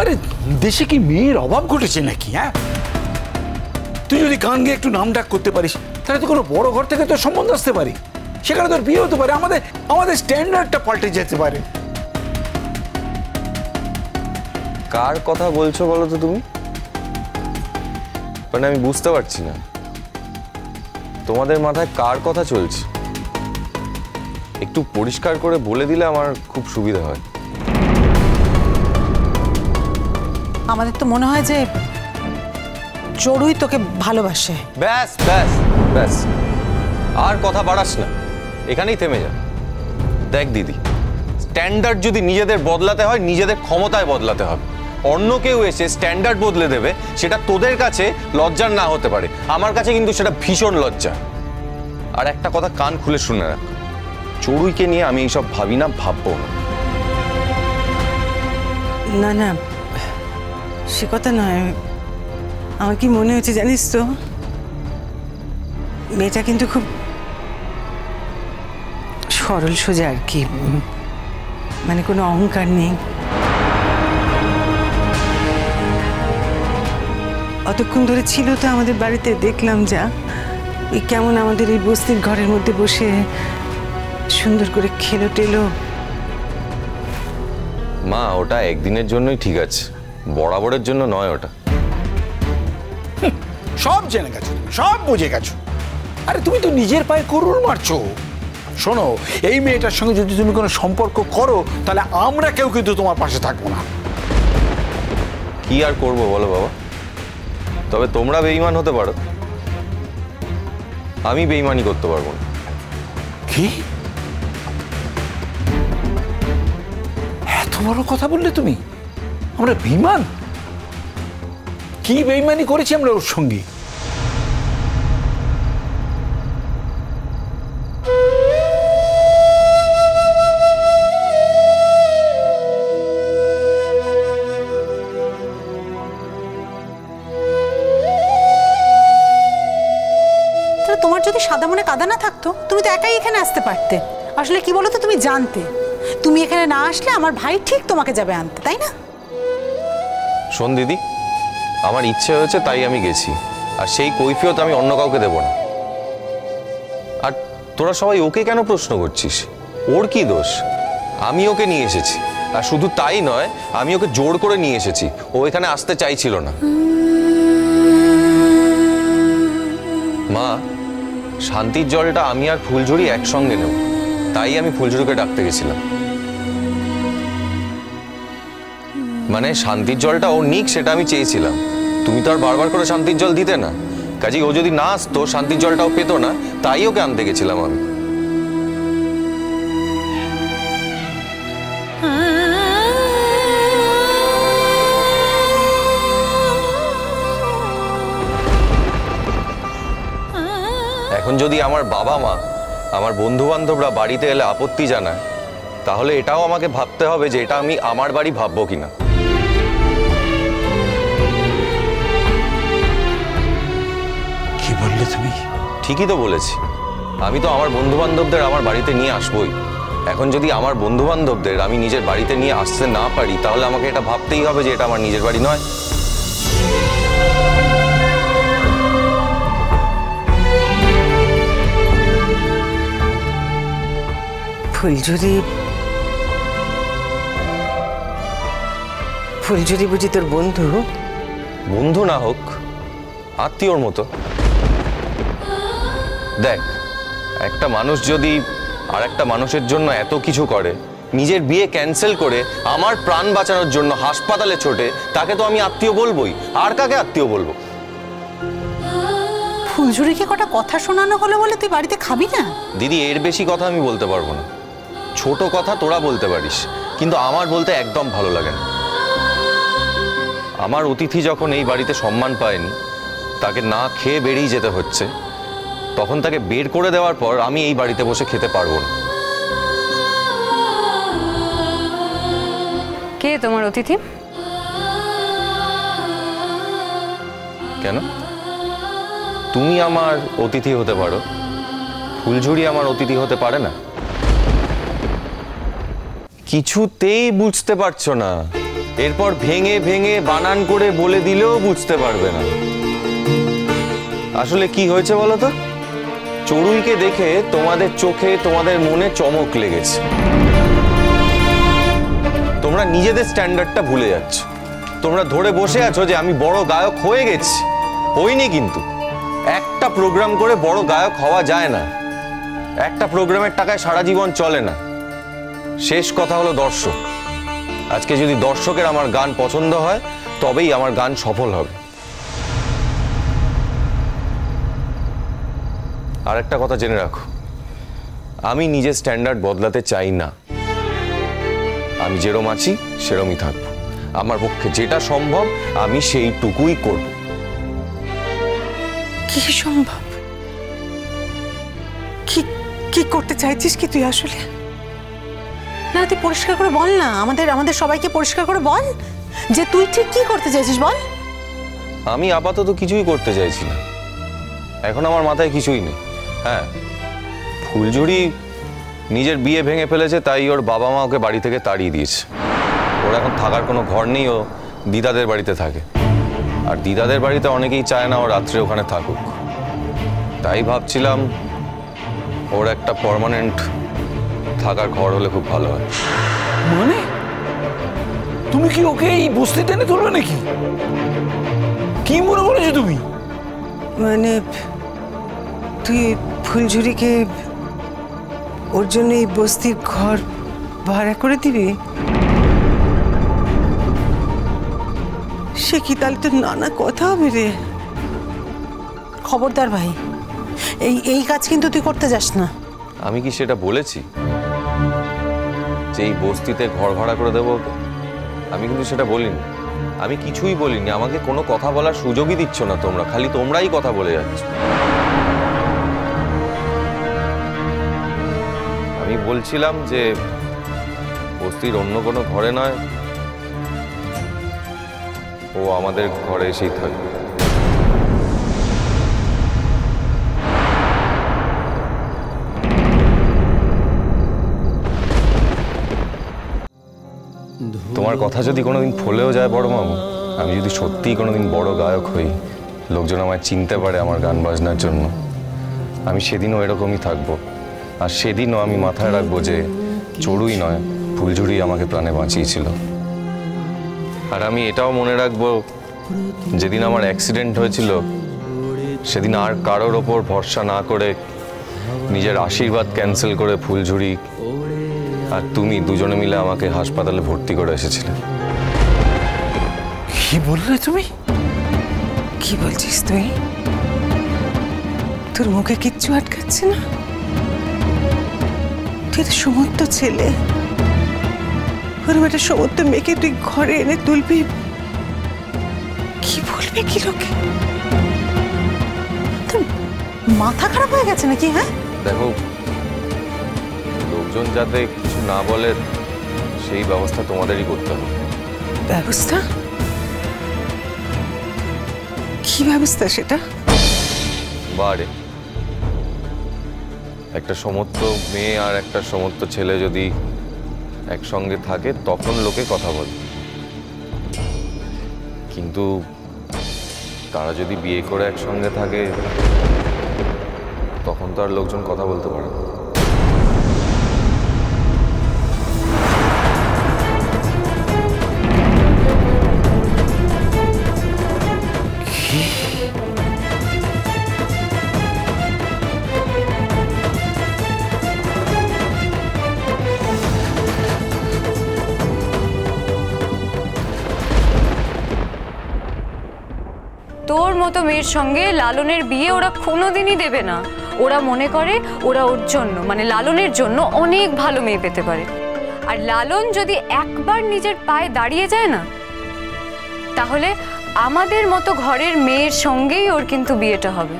আরে দেশে কি মেয়ের অভাব ঘটেছে নাকি? হ্যাঁ, তুই যদি গান গেয়ে একটু নাম ডাক করতে পারিস তাহলে তো কোনো বড় ঘর থেকে তোর সম্বন্ধ আসতে পারে, সেখানে তোর বিয়ে হতে পারে, আমাদের স্ট্যান্ডার্ডটা পাল্টে যেতে পারে। কার কথা বলছো বলো তো তুমি? মানে আমি বুঝতে পারছি না তোমাদের মাথায় কার কথা চলছে। একটু পরিষ্কার করে বলে দিলে আমার খুব সুবিধা হয়। আমাদের তো মনে হয় যে চড়ুই তোকে ভালোবাসে। ব্যাস ব্যাস ব্যাস, আর কথা বাড়াস না, এখানেই থেমে যা। দেখ দিদি, স্ট্যান্ডার্ড যদি নিজেদের বদলাতে হয় নিজেদের ক্ষমতায় বদলাতে হবে। অন্য কেউ এসে স্ট্যান্ডার্ড বদলে দেবে, সেটা তোদের কাছে লজ্জার না হতে পারে, আমার কাছে কিন্তু সেটা ভীষণ লজ্জা। আর একটা কথা কান খুলে শুনে রাখ, চড়ুইকে নিয়ে আমি এইসব ভাবি না, ভাববো না। না না, সে কথা নয়। আমার কি মনে হচ্ছে জানিস তো, মেয়েটা কিন্তু খুব সরল সোজা আর কি, মানে কোনো অহংকার নেই। অতক্ষণ ধরে ছিল তো আমাদের বাড়িতে, দেখলাম যা ওই কেমন আমাদের এই বস্তির ঘরের মধ্যে বসে সুন্দর করে খেলো টেলো। মা, ওটা একদিনের জন্যই ঠিক আছে, বরাবরের জন্য নয় ওটা। সব জেনে গেছো, সব বুঝে গেছো। আরে তুমি তো নিজের পায়ে কুড়ুল মারছো। শোনো, এই মেয়েটার সঙ্গে যদি তুমি কোনো সম্পর্ক করো তাহলে আমরা কেউ কিন্তু তোমার পাশে থাকবো না। কি আর করবো বলো বাবা, তবে তোমরা বেঈমান হতে পারো, আমি বেঈমানি করতে পারবো না। কি এত বড় কথা বললে তুমি? আমরা বেঈমান? কি বেঈমানি করেছি আমরা ওর সঙ্গে? তোমার যদি সাদা মনে কাদা না থাকতো তুমি তো একাই এখানে আসতে পারতে। আসলে কি বলো তো, তুমি জানতে তুমি এখানে না আসলে আমার ভাই ঠিক তোমাকে যাবে আনতে, তাই না? শোন দিদি, আমার ইচ্ছে হয়েছে তাই আমি গেছি, আর সেই কৈফিয়ত আমি অন্য কাউকে দেব না। আর তোরা সবাই ওকে কেন প্রশ্ন করছিস? ওর কি দোষ? আমি ওকে নিয়ে এসেছি, আর শুধু তাই নয়, আমি ওকে জোর করে নিয়ে এসেছি। ও এখানে আসতে চাইছিল না। মা, শান্তির জলটা আমি আর ফুলঝুরি একসঙ্গে নেব, তাই আমি ফুলঝুরিকে ডাকতে গেছিলাম। মানে শান্তির জলটা ও নিক সেটা আমি চেয়েছিলাম, তুমি তো আর বারবার করে শান্তির জল দিতে না। কাজেই ও যদি না আসতো শান্তির জলটাও পেতো না, তাই ওকে আনতে গেছিলাম আমি। এখন যদি আমার বাবা মা, আমার বন্ধু বান্ধবরা বাড়িতে এলে আপত্তি জানায়, তাহলে এটাও আমাকে ভাবতে হবে যে এটা আমি আমার বাড়ি ভাববো কিনা। কি বললে তুমি? ঠিকই তো বলেছি, আমি তো আমার বন্ধু বান্ধবদের আমার বাড়িতে নিয়ে আসবোই। এখন যদি আমার বন্ধু বান্ধবদের আমি নিজের বাড়িতে নিয়ে আসতে না পারি, তাহলে আমাকে এটা ভাবতেই হবে যে এটা আমার নিজের বাড়ি নয়। ফুলঝুরি বুঝি তোর বন্ধু? বন্ধু না হোক, আত্মীয়র মতো। দেখ, একটা মানুষ যদি আর একটা মানুষের জন্য এত কিছু করে, নিজের বিয়ে ক্যান্সেল করে আমার প্রাণ বাঁচানোর জন্য হাসপাতালে ছোটে, তাকে তো আমি আত্মীয় বলবোই। আর কাকে আত্মীয় বলবো? ফুলঝুরিকে কটা কথা শোনানো হলো বলে তুই বাড়িতে খাবি না? দিদি, এর বেশি কথা আমি বলতে পারবো না। ছোট কথা তোরা বলতে পারিস, কিন্তু আমার বলতে একদম ভালো লাগে না। আমার অতিথি যখন এই বাড়িতে সম্মান পায়নি, তাকে না খেয়ে বেরিয়ে যেতে হচ্ছে, তখন তাকে বের করে দেওয়ার পর আমি এই বাড়িতে বসে খেতে পারবো না। কে তোমার অতিথি? কেন? তুমি আমার অতিথি হতে পারো, ফুলঝুরি আমার অতিথি হতে পারে না? কিছুতেই বুঝতে পারছো না। এরপর ভেঙে ভেঙে বানান করে বলে দিলেও বুঝতে পারবে না। আসলে কি হয়েছে বলো তো? চড়ুইকে দেখে তোমাদের চোখে তোমাদের মনে চমক লেগেছে। তোমরা নিজেদের স্ট্যান্ডার্ডটা ভুলে যাচ্ছ। তোমরা ধরে বসে আছো যে আমি বড় গায়ক হয়ে গেছি। হইনি কিন্তু। একটা প্রোগ্রাম করে বড় গায়ক হওয়া যায় না। একটা প্রোগ্রামের টাকায় সারা জীবন চলে না। শেষ কথা হলো দর্শক। আজকে যদি দর্শকের আমার গান পছন্দ হয় তবেই আমার গান সফল হবে। আর একটা কথা জেনে রাখো, আমি নিজের স্ট্যান্ডার্ড বদলাতে চাই না। আমি যেরম আছি সেরমই থাকবো। আমার পক্ষে যেটা সম্ভব আমি সেইটুকুই করব। কি সম্ভব? কি কি করতে চাইছিস কি তুই আসলে? না তুই পরিষ্কার করে বল না, আমাদের সবাইকে পরিষ্কার করে বল যে তুই ঠিক কি করতে চাইছিস, বল। আমি আপাতত কিছুই করতে চাইছি না। এখন আমার মাথায় কিছুই নেই। হ্যাঁ, ফুলঝুরি নিজের বিয়ে ভেঙে ফেলেছে, তাই ওর বাবা মা ওকে বাড়ি থেকে তাড়িয়ে দিয়েছে। ওর এখন থাকার কোনো ঘর নেই, ও দিদাদের বাড়িতে থাকে। আর দিদাদের বাড়িতে অনেকেই চায় না ও রাত্রে ওখানে থাকুক। তাই ভাবছিলাম ওর একটা পার্মানেন্ট থাকার ঘর হলে খুব ভালো হয়। মানে তুমি কি ওকে এই বস্তিতে এনে তুলবে নাকি? কি মনে করেছো তুমি? মানে তুই ফুলঝুরিকে ওর জন্য এই বস্তির ঘর ভাড়া করে দিবি? সে কি, তাহলে তো নানা কথা হবে রে। খবরদার ভাই, এই কাজ কিন্তু তুই করতে যাস না। আমি কি সেটা বলেছি যে এই বস্তিতে ঘর ভাড়া করে দেবো ওকে? আমি কিন্তু সেটা বলিনি। আমি কিছুই বলিনি। আমাকে কোনো কথা বলার সুযোগই দিচ্ছ না তোমরা। খালি তোমরাই কথা বলে যাচ্ছ। আমি বলছিলাম যে বস্তির অন্য কোনো ঘরে নয়, ও আমাদের ঘরে এসেই থাকবে। তোমার কথা যদি কোনোদিন ফলেও যায় বড় মামু, আমি যদি সত্যিই কোনোদিন বড় গায়ক হই, লোকজন আমায় চিনতে পারে আমার গান বাজনার জন্য, আমি সেদিনও এরকমই থাকবো। আর সেদিনও আমি মাথায় রাখবো যে চড়ুই নয়, ফুলঝুরি আমাকে প্রাণে বাঁচিয়েছিল। আর আমি এটাও মনে রাখবো, যেদিন আমার অ্যাক্সিডেন্ট হয়েছিল সেদিন আর কারোর ওপর ভরসা না করে নিজের আশীর্বাদ ক্যান্সেল করে ফুলঝুরি আর তুমি দুজনে মিলে আমাকে হাসপাতালে ভর্তি করে এসেছিলে। কি বললে তুমি? কি বলছিস তুই? তোর মুখে কিচ্ছু আটকাচ্ছে না? তুই তো সমস্ত ছেলে, ওরম একটা সমস্ত মেয়েকে তুই ঘরে এনে তুলবি? কি বলবে কি লোকে? তোর মাথা খারাপ হয়ে গেছে নাকি? হ্যাঁ দেখো, লোকজন যাতে কিছু না বলে সেই ব্যবস্থা তোমাদেরই করতে হবে। ব্যবস্থা? কি ব্যবস্থা সেটা? বারে একটা সমস্ত মেয়ে আর একটা সমস্ত ছেলে যদি একসঙ্গে থাকে তখন লোকে কথা বলে, কিন্তু তারা যদি বিয়ে করে একসঙ্গে থাকে তখন তো আর লোকজন কথা বলতে পারে না। তোর মতো মেয়ের সঙ্গে লালনের বিয়ে ওরা কোনোদিনই দেবে না। ওরা মনে করে ওরা ওর জন্য, মানে লালনের জন্য অনেক ভালো মেয়ে পেতে পারে। আর লালন যদি একবার নিজের পায়ে দাঁড়িয়ে যায় না, তাহলে আমাদের মতো ঘরের মেয়ের সঙ্গেই ওর কিন্তু বিয়েটা হবে।